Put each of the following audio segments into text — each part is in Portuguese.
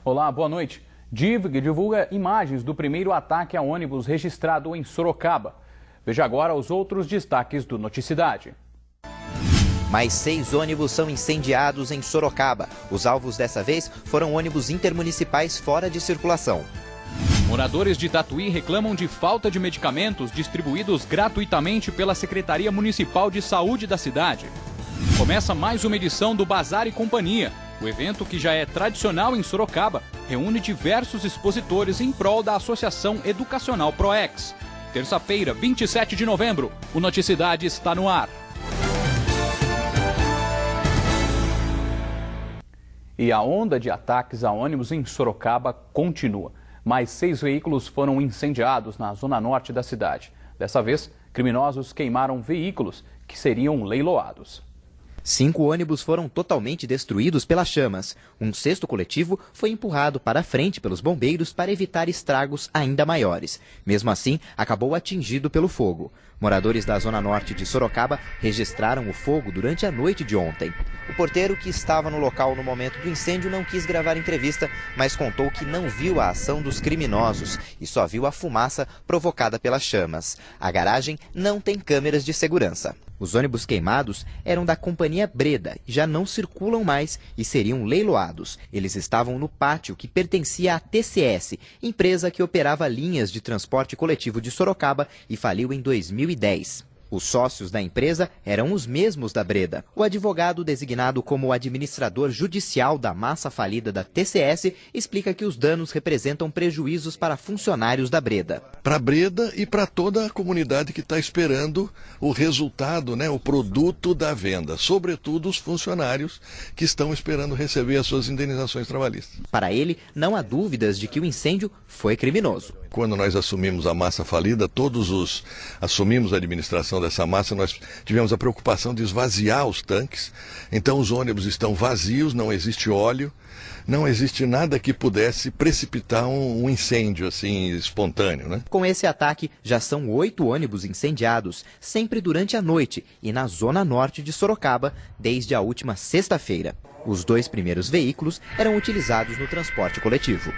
Olá, boa noite. Divulga imagens do primeiro ataque a ônibus registrado em Sorocaba. Veja agora os outros destaques do Noticidade. Mais 6 ônibus são incendiados em Sorocaba. Os alvos dessa vez foram ônibus intermunicipais fora de circulação. Moradores de Tatuí reclamam de falta de medicamentos distribuídos gratuitamente pela Secretaria Municipal de Saúde da cidade. Começa mais uma edição do Bazar e Companhia. O evento, que já é tradicional em Sorocaba, reúne diversos expositores em prol da Associação Educacional ProEx. Terça-feira, 27 de novembro, o Noticidade está no ar. E a onda de ataques a ônibus em Sorocaba continua. Mais 6 veículos foram incendiados na zona norte da cidade. Dessa vez, criminosos queimaram veículos que seriam leiloados. 5 ônibus foram totalmente destruídos pelas chamas. Um 6º coletivo foi empurrado para a frente pelos bombeiros para evitar estragos ainda maiores. Mesmo assim, acabou atingido pelo fogo. Moradores da zona norte de Sorocaba registraram o fogo durante a noite de ontem. O porteiro, que estava no local no momento do incêndio, não quis gravar entrevista, mas contou que não viu a ação dos criminosos e só viu a fumaça provocada pelas chamas. A garagem não tem câmeras de segurança. Os ônibus queimados eram da companhia Breda e já não circulam mais e seriam leiloados. Eles estavam no pátio que pertencia à TCS, empresa que operava linhas de transporte coletivo de Sorocaba e faliu em 2010. Os sócios da empresa eram os mesmos da Breda. O advogado designado como administrador judicial da massa falida da TCS explica que os danos representam prejuízos para funcionários da Breda. Para a Breda e para toda a comunidade que está esperando o resultado, o produto da venda. Sobretudo os funcionários que estão esperando receber as suas indenizações trabalhistas. Para ele, não há dúvidas de que o incêndio foi criminoso. Quando nós assumimos a massa falida, assumimos a administração dessa massa, nós tivemos a preocupação de esvaziar os tanques. Então os ônibus estão vazios, não existe óleo, não existe nada que pudesse precipitar um incêndio assim espontâneo, Com esse ataque, já são 8 ônibus incendiados, sempre durante a noite e na zona norte de Sorocaba, desde a última sexta-feira. Os 2 primeiros veículos eram utilizados no transporte coletivo.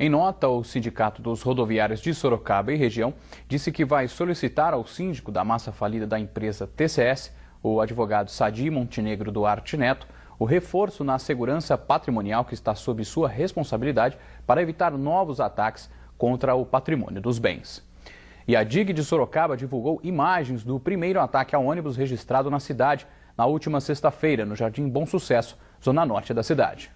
Em nota, o Sindicato dos Rodoviários de Sorocaba e região disse que vai solicitar ao síndico da massa falida da empresa TCS, o advogado Sadi Montenegro Duarte Neto, o reforço na segurança patrimonial que está sob sua responsabilidade para evitar novos ataques contra o patrimônio dos bens. E a DIG de Sorocaba divulgou imagens do primeiro ataque a ônibus registrado na cidade na última sexta-feira, no Jardim Bom Sucesso, zona norte da cidade.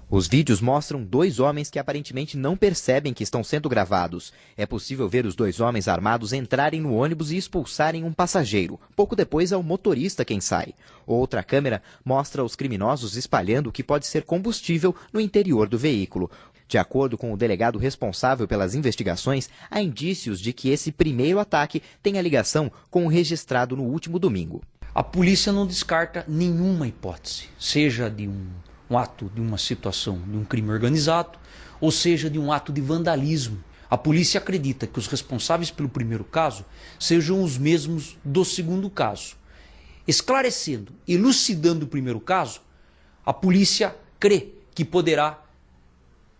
Os vídeos mostram 2 homens que aparentemente não percebem que estão sendo gravados. É possível ver os 2 homens armados entrarem no ônibus e expulsarem um passageiro. Pouco depois é o motorista quem sai. Outra câmera mostra os criminosos espalhando o que pode ser combustível no interior do veículo. De acordo com o delegado responsável pelas investigações, há indícios de que esse primeiro ataque tenha ligação com o registrado no último domingo. A polícia não descarta nenhuma hipótese, seja de um ato de uma situação de um crime organizado, ou seja, de um ato de vandalismo. A polícia acredita que os responsáveis pelo primeiro caso sejam os mesmos do segundo caso. Esclarecendo, elucidando o primeiro caso, a polícia crê que poderá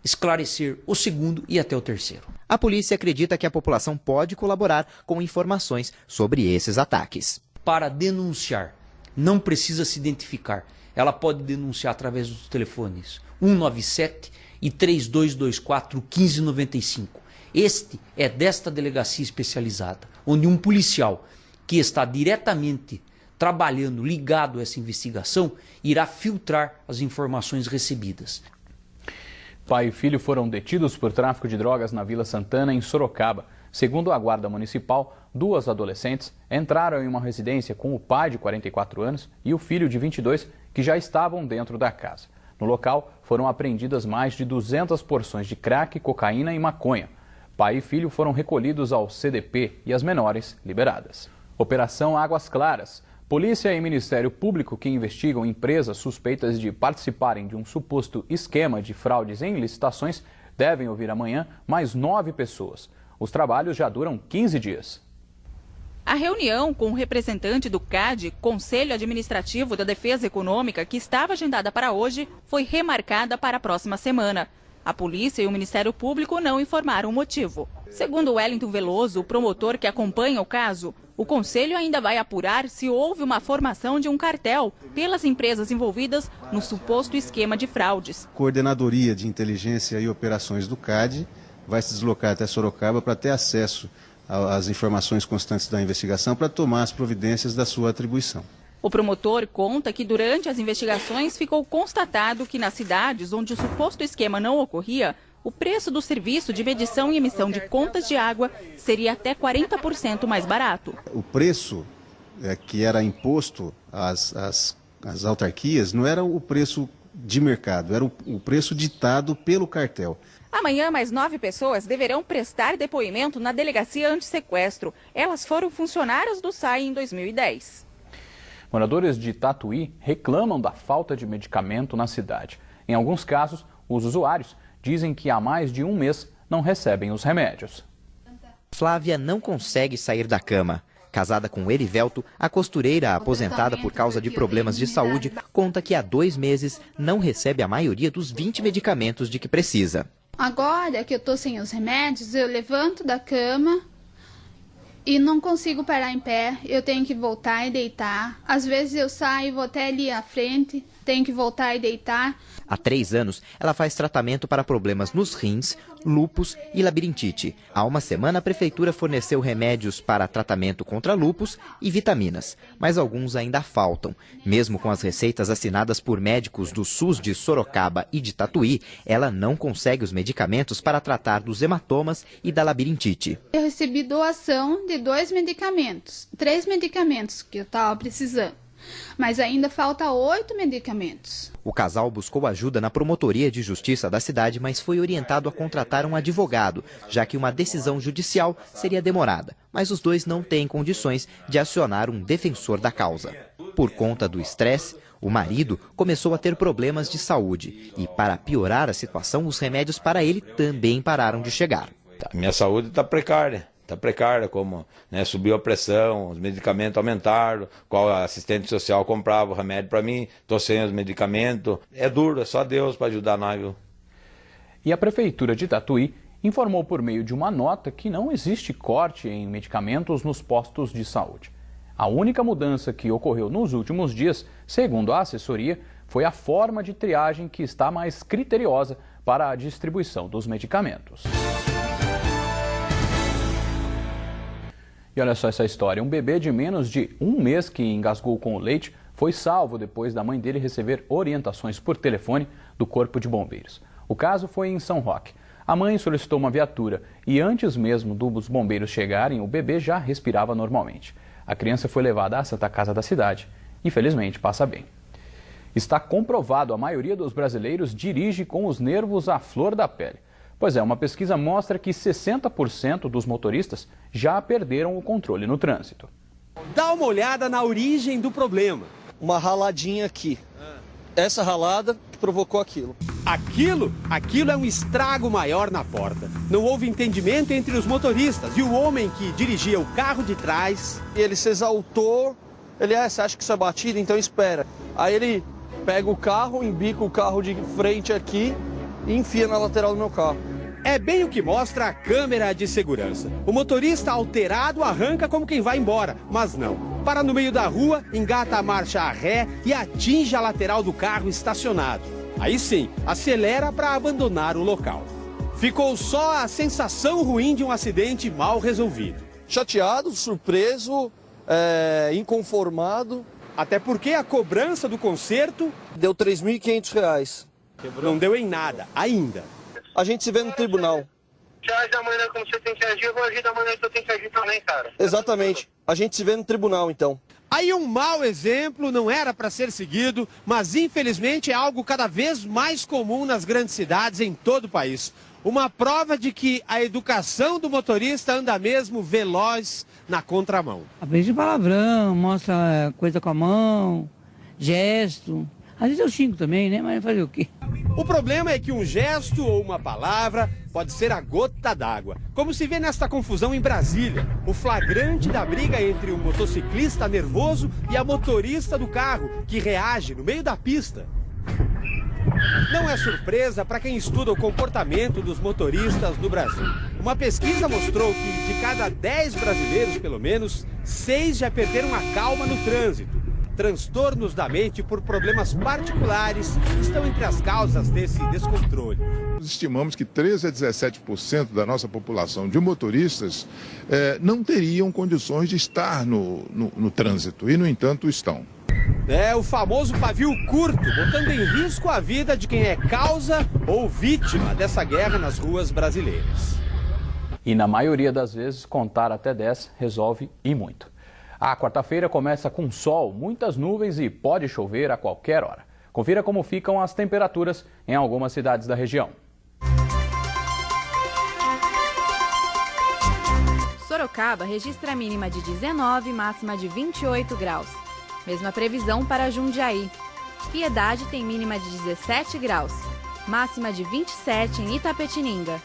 esclarecer o segundo e até o terceiro. A polícia acredita que a população pode colaborar com informações sobre esses ataques. Para denunciar, não precisa se identificar. Ela pode denunciar através dos telefones 197 e 3224 1595. Este é desta delegacia especializada, onde um policial que está diretamente trabalhando, ligado a essa investigação, irá filtrar as informações recebidas. Pai e filho foram detidos por tráfico de drogas na Vila Santana, em Sorocaba. Segundo a Guarda Municipal, 2 adolescentes entraram em uma residência com o pai de 44 anos e o filho de 22, que já estavam dentro da casa. No local, foram apreendidas mais de 200 porções de crack, cocaína e maconha. Pai e filho foram recolhidos ao CDP e as menores liberadas. Operação Águas Claras. Polícia e Ministério Público, que investigam empresas suspeitas de participarem de um suposto esquema de fraudes em licitações, devem ouvir amanhã mais 9 pessoas. Os trabalhos já duram 15 dias. A reunião com o representante do CAD, Conselho Administrativo da Defesa Econômica, que estava agendada para hoje, foi remarcada para a próxima semana. A polícia e o Ministério Público não informaram o motivo. Segundo Wellington Veloso, o promotor que acompanha o caso, o Conselho ainda vai apurar se houve uma formação de um cartel pelas empresas envolvidas no suposto esquema de fraudes. A Coordenadoria de Inteligência e Operações do CAD vai se deslocar até Sorocaba para ter acesso às informações constantes da investigação para tomar as providências da sua atribuição. O promotor conta que durante as investigações ficou constatado que nas cidades onde o suposto esquema não ocorria, o preço do serviço de medição e emissão de contas de água seria até 40% mais barato. O preço que era imposto às autarquias não era o preço de mercado, era o preço ditado pelo cartel. Amanhã, mais 9 pessoas deverão prestar depoimento na delegacia antissequestro. Elas foram funcionárias do SAI em 2010. Moradores de Tatuí reclamam da falta de medicamento na cidade. Em alguns casos, os usuários dizem que há mais de um mês não recebem os remédios. Flávia não consegue sair da cama. Casada com Erivelto, a costureira aposentada por causa de problemas de saúde conta que há 2 meses não recebe a maioria dos 20 medicamentos de que precisa. Agora que eu tô sem os remédios, eu levanto da cama e não consigo parar em pé. Eu tenho que voltar e deitar. Às vezes eu saio e vou até ali à frente, tenho que voltar e deitar. Há 3 anos, ela faz tratamento para problemas nos rins, lúpus e labirintite. Há uma semana, a prefeitura forneceu remédios para tratamento contra lúpus e vitaminas, mas alguns ainda faltam. Mesmo com as receitas assinadas por médicos do SUS de Sorocaba e de Tatuí, ela não consegue os medicamentos para tratar dos hematomas e da labirintite. Eu recebi doação de 2 medicamentos, 3 medicamentos que eu estava precisando. Mas ainda falta 8 medicamentos. O casal buscou ajuda na Promotoria de Justiça da cidade, mas foi orientado a contratar um advogado, já que uma decisão judicial seria demorada. Mas os dois não têm condições de acionar um defensor da causa. Por conta do estresse, o marido começou a ter problemas de saúde. E para piorar a situação, os remédios para ele também pararam de chegar. Minha saúde está precária. Está precária, como subiu a pressão, os medicamentos aumentaram, qual assistente social comprava o remédio para mim, estou sem os medicamentos. É duro, é só Deus para ajudar nós, viu? E a Prefeitura de Tatuí informou por meio de uma nota que não existe corte em medicamentos nos postos de saúde. A única mudança que ocorreu nos últimos dias, segundo a assessoria, foi a forma de triagem que está mais criteriosa para a distribuição dos medicamentos. E olha só essa história, um bebê de menos de um mês que engasgou com o leite foi salvo depois da mãe dele receber orientações por telefone do Corpo de Bombeiros. O caso foi em São Roque. A mãe solicitou uma viatura e antes mesmo dos bombeiros chegarem, o bebê já respirava normalmente. A criança foi levada à Santa Casa da cidade e, felizmente, passa bem. Está comprovado, a maioria dos brasileiros dirige com os nervos à flor da pele. Pois é, uma pesquisa mostra que 60% dos motoristas já perderam o controle no trânsito. Dá uma olhada na origem do problema. Uma raladinha aqui. Essa ralada provocou aquilo. Aquilo é um estrago maior na porta. Não houve entendimento entre os motoristas e o homem que dirigia o carro de trás. Ele se exaltou. Você acha que isso é batida? Então espera. Aí ele pega o carro, embica o carro de frente aqui e enfia na lateral do meu carro. É bem o que mostra a câmera de segurança. O motorista alterado arranca como quem vai embora, mas não. Para no meio da rua, engata a marcha a ré e atinge a lateral do carro estacionado. Aí sim, acelera para abandonar o local. Ficou só a sensação ruim de um acidente mal resolvido. Chateado, surpreso, inconformado. Até porque a cobrança do conserto deu R$ 3.500. Não deu em nada, ainda. A gente se vê no tribunal. Você age da maneira como você tem que agir, eu vou agir da maneira que eu tenho que agir também, cara. Exatamente. A gente se vê no tribunal, então. Aí um mau exemplo não era para ser seguido, mas infelizmente é algo cada vez mais comum nas grandes cidades em todo o país. Uma prova de que a educação do motorista anda mesmo veloz na contramão. Aprende palavrão, mostra coisa com a mão, gesto. Às vezes eu xingo também, né? Mas fazer o quê? O problema é que um gesto ou uma palavra pode ser a gota d'água. Como se vê nesta confusão em Brasília. O flagrante da briga entre o motociclista nervoso e a motorista do carro, que reage no meio da pista. Não é surpresa para quem estuda o comportamento dos motoristas no Brasil. Uma pesquisa mostrou que de cada 10 brasileiros, pelo menos, 6 já perderam a calma no trânsito. Transtornos da mente por problemas particulares estão entre as causas desse descontrole. Estimamos que 13 a 17% da nossa população de motoristas não teriam condições de estar no trânsito e, no entanto, estão. É o famoso pavio curto, botando em risco a vida de quem é causa ou vítima dessa guerra nas ruas brasileiras. E na maioria das vezes, contar até 10 resolve e muito. A quarta-feira começa com sol, muitas nuvens e pode chover a qualquer hora. Confira como ficam as temperaturas em algumas cidades da região. Sorocaba registra a mínima de 19 e máxima de 28 graus. Mesma previsão para Jundiaí. Piedade tem mínima de 17 graus, máxima de 27 em Itapetininga.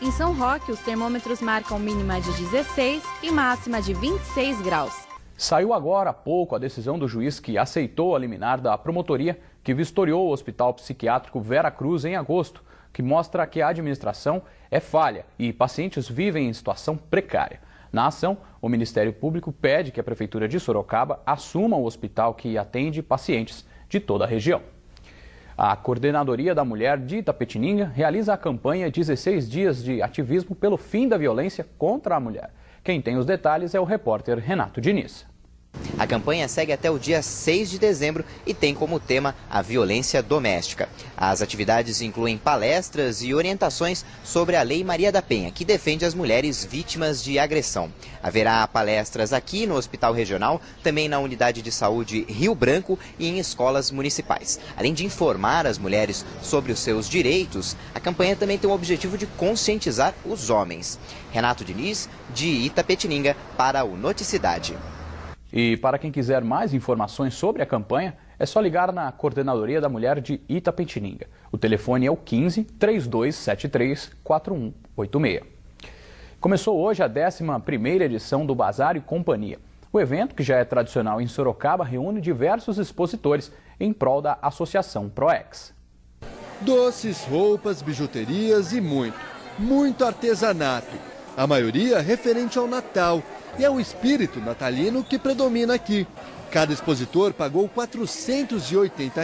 Em São Roque, os termômetros marcam mínima de 16 e máxima de 26 graus. Saiu agora há pouco a decisão do juiz que aceitou a liminar da promotoria que vistoriou o Hospital Psiquiátrico Vera Cruz em agosto, que mostra que a administração é falha e pacientes vivem em situação precária. Na ação, o Ministério Público pede que a Prefeitura de Sorocaba assuma o hospital que atende pacientes de toda a região. A Coordenadoria da Mulher de Itapetininga realiza a campanha 16 dias de ativismo pelo fim da violência contra a mulher. Quem tem os detalhes é o repórter Renato Diniz. A campanha segue até o dia 6 de dezembro e tem como tema a violência doméstica. As atividades incluem palestras e orientações sobre a Lei Maria da Penha, que defende as mulheres vítimas de agressão. Haverá palestras aqui no Hospital Regional, também na Unidade de Saúde Rio Branco e em escolas municipais. Além de informar as mulheres sobre os seus direitos, a campanha também tem o objetivo de conscientizar os homens. Renato Diniz, de Itapetininga, para o Noticidade. E para quem quiser mais informações sobre a campanha, é só ligar na Coordenadoria da Mulher de Itapetininga. O telefone é o 15 3273 4186. Começou hoje a 11ª edição do Bazar e Companhia. O evento, que já é tradicional em Sorocaba, reúne diversos expositores em prol da Associação Proex. Doces, roupas, bijuterias e muito artesanato. A maioria referente ao Natal. E é o espírito natalino que predomina aqui. Cada expositor pagou R$ 480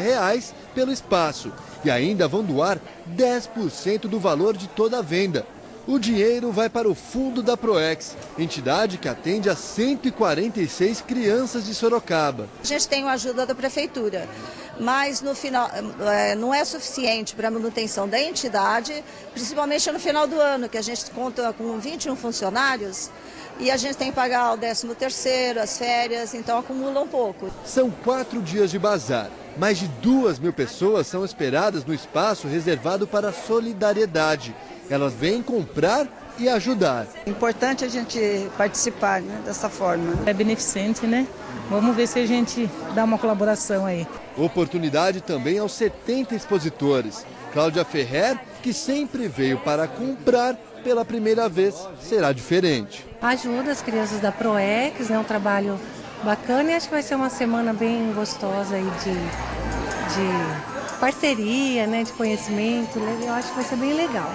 pelo espaço e ainda vão doar 10% do valor de toda a venda. O dinheiro vai para o fundo da Proex, entidade que atende a 146 crianças de Sorocaba. A gente tem a ajuda da prefeitura, mas no final não é suficiente para a manutenção da entidade, principalmente no final do ano, que a gente conta com 21 funcionários. E a gente tem que pagar o 13º, as férias, então acumula um pouco. São 4 dias de bazar. Mais de 2.000 pessoas são esperadas no espaço reservado para a solidariedade. Elas vêm comprar e ajudar. É importante a gente participar, né, dessa forma. É beneficente, né? Vamos ver se a gente dá uma colaboração aí. Oportunidade também aos 70 expositores. Cláudia Ferrer, que sempre veio para comprar, pela primeira vez será diferente. Ajuda as crianças da Proex, né, um trabalho bacana, e acho que vai ser uma semana bem gostosa aí de parceria, né, de conhecimento. Eu acho que vai ser bem legal.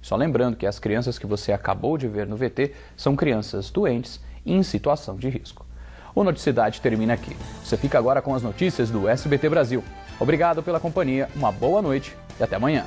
Só lembrando que as crianças que você acabou de ver no VT são crianças doentes e em situação de risco. O Noticidade termina aqui. Você fica agora com as notícias do SBT Brasil. Obrigado pela companhia, uma boa noite e até amanhã.